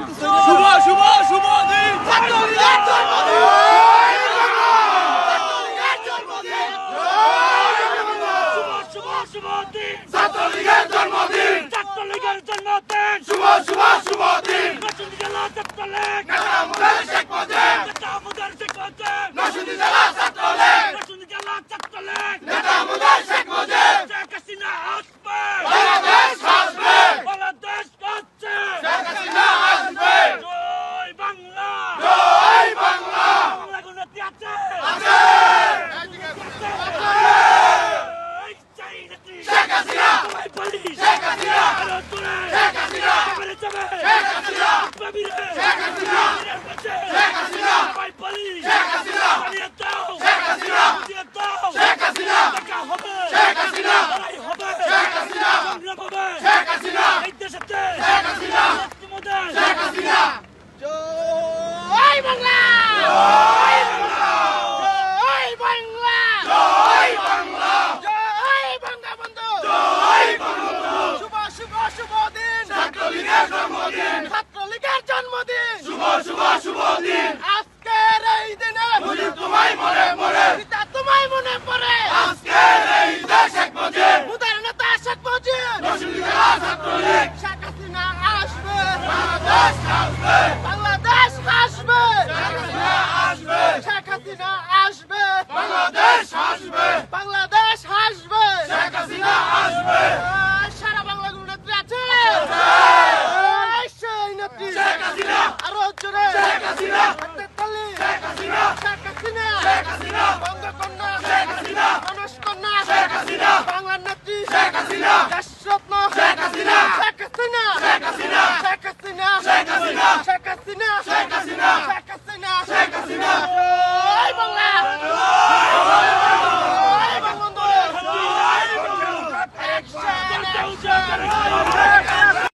শুভ শুভ শুভ দিন ছাত্রলীগের জন্মদিন শুভ শুভ দিন ছাত্রলীগের জন্মদিন ছাত্রলীগের জন্মদিন শুভ শুভ শুভ দিন নরসিংদী জেলা ছাত্রলীগ নেতা মুদার শেখ মুজিব নেতা মুদার শেখ মুজিব নরসিংদী জেলা ছাত্রলীগ নরসিংদী জেলা ছাত্রলীগ নেতা মুদার শেখ মুজিব শেখ হাসিনা আসবে বাংলাদেশ আসবে বাংলাদেশ আসছে শেখ হাসিনা আসবে জয় বাংলা জয় বাংলা বাংলা গুণতি আছে আছে শেখ হাসিনা সবাই বলি শেখ হাসিনা শেখ হাসিনা বলে যাবে শেখ হাসিনা বাবিরে শেখ হাসিনা শেখ হাসিনা সবাই বলি শেখ হাসিনা পালিয়ে দাও শেখ হাসিনা দিয়ে দাও শেখ হাসিনা দেখা হবে শেখ হাসিনা লড়াই হবে শেখ হাসিনা সংগ্রাম হবে শেখ হাসিনা এই দেশেতে শেখ হাসিনা মুক্তিমোদের শেখ হাসিনা জয় বাংলা জয় বাংলা জয় বাংলা জয় বাংলা জয় বঙ্গবন্ধু জয় বঙ্গবন্ধু শুভ শুভ শুভ দিন ছাত্রলীগের জন্মদিন ছাত্রলীগের জন্মদিন শুভ শুভ শুভ দিন